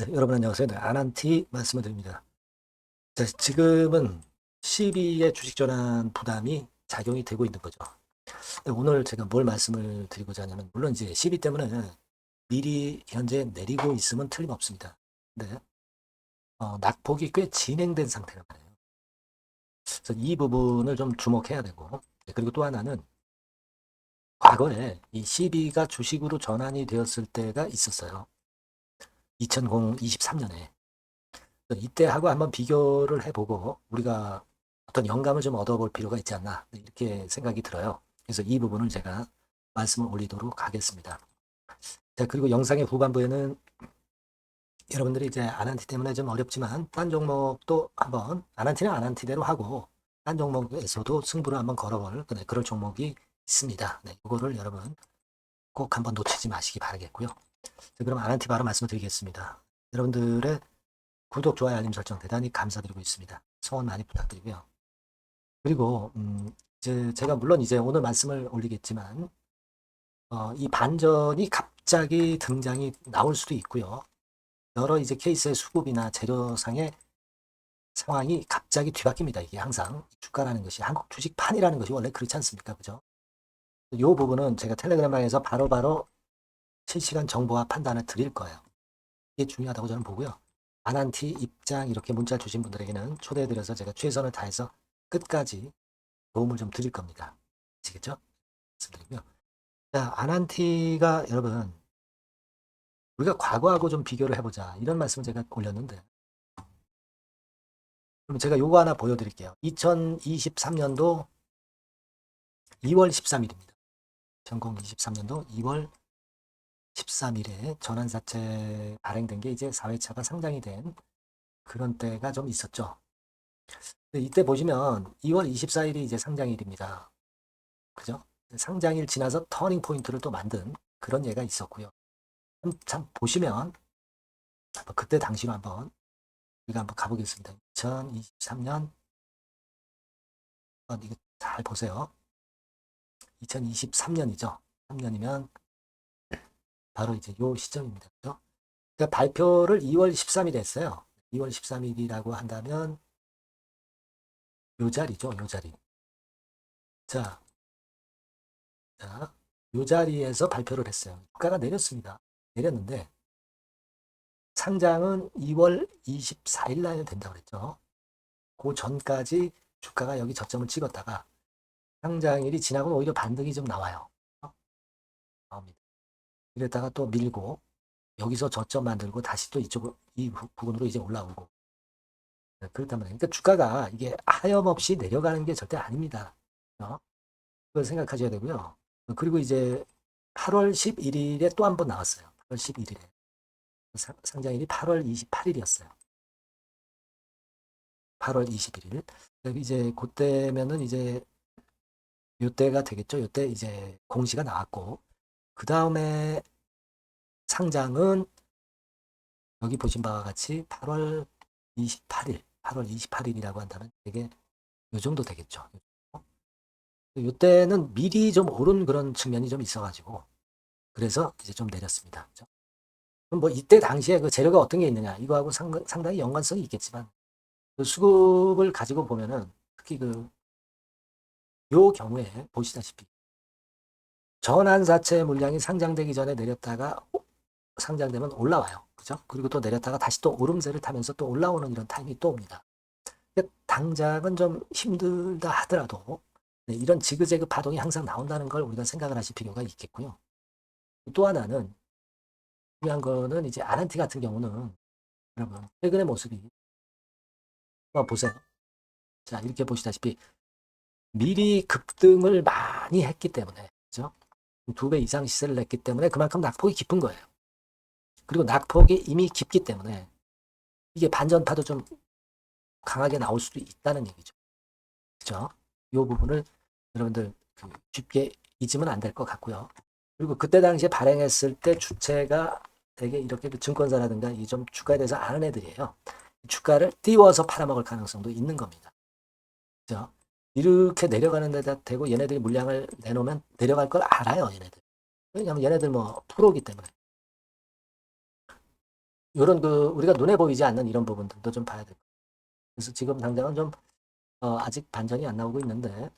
네, 여러분 안녕하세요. 네, 아난티 말씀을 드립니다. 자, 지금은 CB의 주식 전환 부담이 작용이 되고 있는 거죠. 네, 오늘 제가 뭘 말씀을 드리고자 하냐면, 물론 이제 CB 때문에 미리 현재 내리고 있으면 틀림없습니다. 근데 낙폭이 꽤 진행된 상태란 말이에요. 그래서 이 부분을 좀 주목해야 되고, 네, 그리고 또 하나는 과거에 이 CB가 주식으로 전환이 되었을 때가 있었어요. 2023년에. 이때하고 한번 비교를 해보고 우리가 어떤 영감을 좀 얻어볼 필요가 있지 않나 이렇게 생각이 들어요. 그래서 이 부분을 제가 말씀을 올리도록 하겠습니다. 자, 그리고 영상의 후반부에는 여러분들이 이제 아난티 때문에 좀 어렵지만 딴 종목도 한번 아난티는 아난티대로 하고 딴 종목에서도 승부를 한번 걸어볼 그럴 종목이 있습니다. 네, 이거를 여러분 꼭 한번 놓치지 마시기 바라겠고요. 자, 그럼 아난티 바로 말씀을 드리겠습니다. 여러분들의 구독, 좋아요, 알림 설정 대단히 감사드리고 있습니다. 성원 많이 부탁드리고요. 그리고 이제 제가 물론 이제 오늘 말씀을 올리겠지만 이 반전이 갑자기 등장이 나올 수도 있고요. 여러 이제 케이스의 수급이나 재료상의 상황이 갑자기 뒤바뀝니다. 이게 항상 주가라는 것이 한국 주식판이라는 것이 원래 그렇지 않습니까? 그죠? 이 부분은 제가 텔레그램방에서 바로바로 실시간 정보와 판단을 드릴 거예요. 이게 중요하다고 저는 보고요. 아난티 입장 이렇게 문자 주신 분들에게는 초대해드려서 제가 최선을 다해서 끝까지 도움을 좀 드릴 겁니다. 아시겠죠? 말씀드리고요. 자, 아난티가 여러분 우리가 과거하고 좀 비교를 해보자 이런 말씀을 제가 올렸는데 그럼 제가 요거 하나 보여드릴게요. 2023년도 2월 13일입니다. 2023년도 2월 13일에 전환사채 발행된 게 이제 4회차가 상장이 된 그런 때가 좀 있었죠. 이때 보시면 2월 24일이 이제 상장일입니다. 그죠? 상장일 지나서 터닝 포인트를 또 만든 그런 예가 있었고요. 참 보시면 그때 당시로 한번 우리가 한번 가보겠습니다. 2023년 이거 잘 보세요. 2023년이죠. 3년이면 바로 이제 요 시점입니다. 그죠? 그러니까 발표를 2월 13일에 했어요. 2월 13일이라고 한다면 요 자리죠. 요 자리. 자, 자, 요 자리에서 발표를 했어요. 주가가 내렸습니다. 내렸는데 상장은 2월 24일 날 된다고 그랬죠. 그 전까지 주가가 여기 저점을 찍었다가 상장일이 지나고 오히려 반등이 좀 나와요. 나옵니다. 이랬다가 또 밀고 여기서 저점 만들고 다시 또 이쪽 이 부분으로 이제 올라오고 그렇단 말이에요. 그러니까 주가가 이게 하염없이 내려가는 게 절대 아닙니다. 그걸 생각하셔야 되고요. 그리고 이제 8월 11일에 또 한 번 나왔어요. 8월 11일에 상장일이 8월 28일이었어요. 8월 21일. 이제 그때면은 이제 요때가 되겠죠. 요때 이제 공시가 나왔고 그 다음에 상장은 여기 보신 바와 같이 8월 28일, 8월 28일이라고 한다면 되게 요 정도 되겠죠. 이때는 미리 좀 오른 그런 측면이 좀 있어가지고 그래서 이제 좀 내렸습니다. 그죠? 그럼 뭐 이때 당시에 그 재료가 어떤 게 있느냐 이거하고 상당히 연관성이 있겠지만 그 수급을 가지고 보면은 특히 그 요 경우에 보시다시피 전환사채 물량이 상장되기 전에 내렸다가 상장되면 올라와요. 그죠? 그리고 또 내렸다가 다시 또 오름세를 타면서 또 올라오는 이런 타임이 또 옵니다. 당장은 좀 힘들다 하더라도 네, 이런 지그재그 파동이 항상 나온다는 걸 우리가 생각을 하실 필요가 있겠고요. 또 하나는 중요한 거는 이제 아난티 같은 경우는 여러분 최근의 모습이 한번 보세요. 자 이렇게 보시다시피 미리 급등을 많이 했기 때문에 그죠? 2배 이상 시세를 냈기 때문에 그만큼 낙폭이 깊은 거예요. 그리고 낙폭이 이미 깊기 때문에 이게 반전파도 좀 강하게 나올 수도 있다는 얘기죠. 그죠? 이 부분을 여러분들 쉽게 잊으면 안 될 것 같고요. 그리고 그때 당시에 발행했을 때 주체가 되게 이렇게 증권사라든가 이 좀 주가에 대해서 아는 애들이에요. 주가를 띄워서 팔아먹을 가능성도 있는 겁니다. 그죠? 이렇게 내려가는 데다 대고 얘네들이 물량을 내놓으면 내려갈 걸 알아요, 얘네들. 왜냐하면 얘네들 뭐 프로기 때문에. 요런 우리가 눈에 보이지 않는 이런 부분들도 좀 봐야 돼요. 그래서 지금 당장은 좀, 아직 반전이 안 나오고 있는데,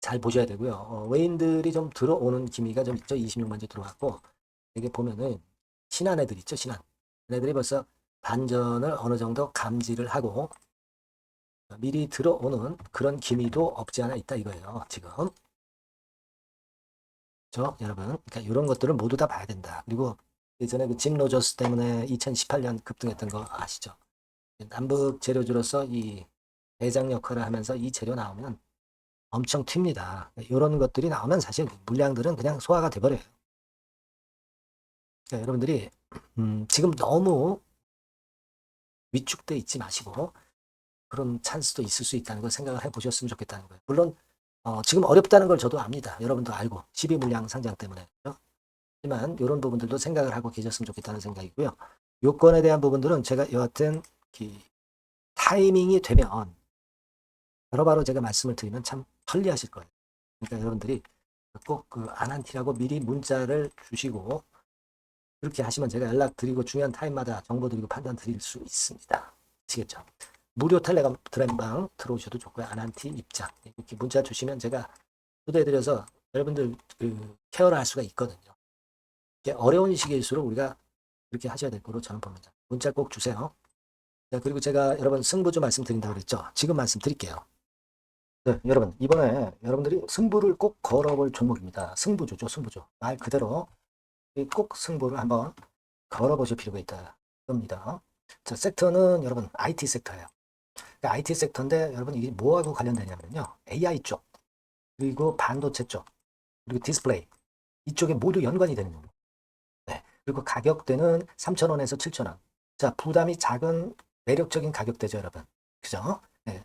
잘 보셔야 되고요. 외인들이 좀 들어오는 기미가 좀 있죠. 26만 주 들어왔고, 이게 보면은, 신한 애들 있죠, 신한. 애들이 벌써 반전을 어느 정도 감지를 하고, 미리 들어오는 그런 기미도 없지 않아 있다 이거예요, 지금. 여러분. 그러니까 이런 것들을 모두 다 봐야 된다. 그리고 예전에 그 짐 로저스 때문에 2018년 급등했던 거 아시죠? 남북 재료주로서 이 대장 역할을 하면서 이 재료 나오면 엄청 튑니다. 이런 것들이 나오면 사실 물량들은 그냥 소화가 돼버려요. 그러니까 여러분들이 지금 너무 위축돼 있지 마시고 그런 찬스도 있을 수 있다는 걸 생각을 해보셨으면 좋겠다는 거예요. 물론 지금 어렵다는 걸 저도 압니다. 여러분도 알고 12 물량 상장 때문에. 그렇죠? 하지만 이런 부분들도 생각을 하고 계셨으면 좋겠다는 생각이고요. 요건에 대한 부분들은 제가 여하튼 타이밍이 되면 바로바로 제가 말씀을 드리면 참 편리하실 거예요. 그러니까 여러분들이 꼭 그 안한티라고 미리 문자를 주시고 그렇게 하시면 제가 연락 드리고 중요한 타임마다 정보 드리고 판단 드릴 수 있습니다. 아시겠죠? 무료 텔레그램 방 들어오셔도 좋고요. 안한티 입장 이렇게 문자 주시면 제가 초대해드려서 여러분들 케어를 할 수가 있거든요. 어려운 시기일수록 우리가 그렇게 하셔야 될 거로 저는 봅니다. 문자 꼭 주세요. 자, 그리고 제가 여러분 승부주 말씀드린다고 그랬죠? 지금 말씀드릴게요. 네, 여러분 이번에 여러분들이 승부를 꼭 걸어볼 종목입니다. 승부주죠, 승부주. 말 그대로 꼭 승부를 한번 걸어보실 필요가 있다. 겁니다. 자, 섹터는 여러분 IT 섹터예요. 그러니까 IT 섹터인데 여러분 이게 뭐하고 관련되냐면요. AI 쪽, 그리고 반도체 쪽, 그리고 디스플레이 이쪽에 모두 연관이 되는 거예요. 네. 그리고 가격대는 3,000원에서 7,000원. 자, 부담이 작은 매력적인 가격대죠, 여러분. 그죠? 네.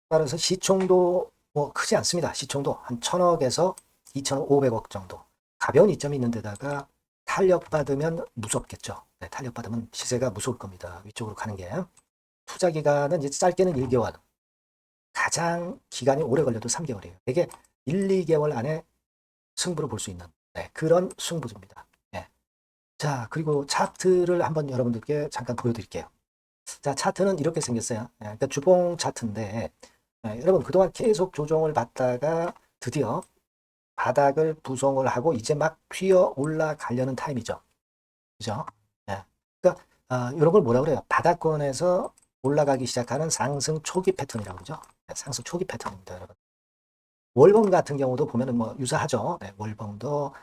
따라서 시총도 뭐 크지 않습니다. 시총도 한 1,000억에서 2,500억 정도. 가벼운 이점이 있는 데다가 탄력받으면 무섭겠죠. 네, 탄력받으면 시세가 무서울 겁니다. 위쪽으로 가는 게. 투자 기간은 이제 짧게는 1개월. 가장 기간이 오래 걸려도 3개월이에요. 이게 1, 2개월 안에 승부를 볼 수 있는 그런 승부입니다. 네. 자, 그리고 차트를 한번 여러분들께 잠깐 보여드릴게요. 자, 차트는 이렇게 생겼어요. 그러니까 주봉 차트인데 여러분 그동안 계속 조정을 받다가 드디어 바닥을 부성을 하고 이제 막 튀어 올라가려는 타임이죠. 그죠? 예. 그러니까 이런 걸 뭐라 그래요? 바닥권에서 올라가기 시작하는 상승 초기 패턴이라고 그러죠. 네, 상승 초기 패턴입니다, 여러분. 월봉 같은 경우도 보면은 뭐 유사하죠. 네, 월봉도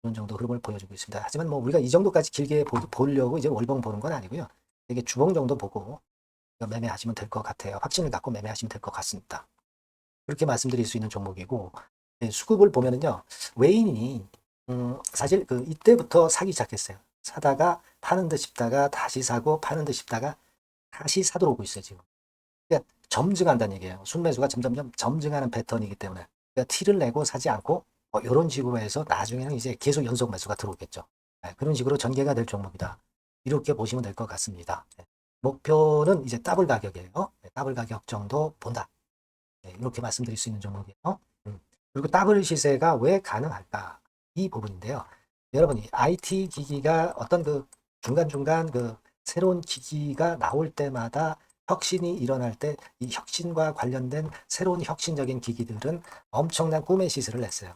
이런 정도 흐름을 보여주고 있습니다. 하지만 뭐 우리가 이 정도까지 길게 보려고 이제 월봉 보는 건 아니고요. 이게 주봉 정도 보고 매매하시면 될 것 같아요. 확신을 갖고 매매하시면 될 것 같습니다. 그렇게 말씀드릴 수 있는 종목이고 네, 수급을 보면은요. 외인이 사실 이때부터 사기 시작했어요. 사다가 파는 듯 싶다가 다시 사고 파는 듯 싶다가 다시 사도록 오고 있어요, 지금. 그러니까 점증한다는 얘기예요. 순매수가 점점점 점증하는 패턴이기 때문에 그러니까 티를 내고 사지 않고 이런 식으로 해서 나중에는 이제 계속 연속 매수가 들어오겠죠. 네, 그런 식으로 전개가 될 종목이다. 이렇게 보시면 될 것 같습니다. 네, 목표는 이제 더블 가격이에요. 네, 더블 가격 정도 본다. 네, 이렇게 말씀드릴 수 있는 종목이에요. 그리고 더블 시세가 왜 가능할까? 이 부분인데요. 여러분, 이 IT 기기가 어떤 중간중간 새로운 기기가 나올 때마다 혁신이 일어날 때 이 혁신과 관련된 새로운 혁신적인 기기들은 엄청난 꿈의 시세를 냈어요.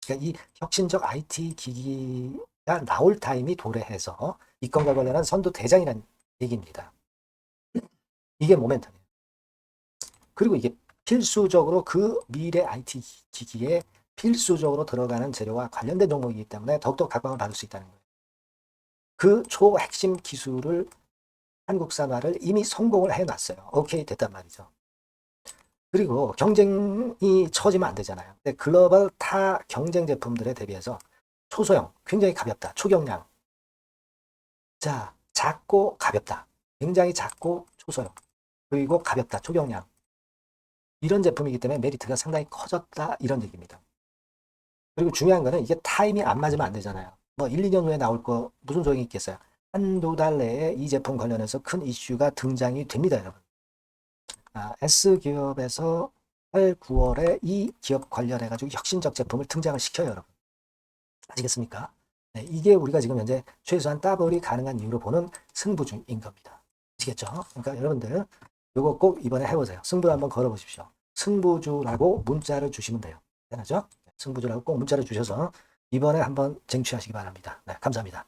그러니까 이 혁신적 IT 기기가 나올 타임이 도래해서 이 건과 관련한 선두 대장이라는 얘기입니다. 이게 모멘텀이에요. 그리고 이게 필수적으로 미래 IT 기기에 필수적으로 들어가는 재료와 관련된 종목이기 때문에 더욱더 각광을 받을 수 있다는 거예요. 그 초핵심 기술을 한국산화를 이미 성공을 해놨어요. 오케이 됐단 말이죠. 그리고 경쟁이 처지면 안 되잖아요. 근데 글로벌 타 경쟁 제품들에 대비해서 초소형, 굉장히 가볍다. 초경량. 자, 작고 가볍다. 굉장히 작고 초소형. 그리고 가볍다. 초경량. 이런 제품이기 때문에 메리트가 상당히 커졌다. 이런 얘기입니다. 그리고 중요한 거는 이게 타임이 안 맞으면 안 되잖아요. 뭐 1, 2년 후에 나올 거 무슨 소용이 있겠어요. 한두 달 내에 이 제품 관련해서 큰 이슈가 등장이 됩니다, 여러분. S기업에서 8, 9월에 이 기업 관련해가지고 혁신적 제품을 등장을 시켜요, 여러분. 아시겠습니까? 네, 이게 우리가 지금 현재 최소한 더블이 가능한 이유로 보는 승부주인 겁니다. 아시겠죠? 그러니까 여러분들 요거 꼭 이번에 해보세요. 승부 한번 걸어보십시오. 승부주라고 문자를 주시면 돼요. 되나죠? 승부주라고 꼭 문자를 주셔서 이번에 한번 쟁취하시기 바랍니다. 네, 감사합니다.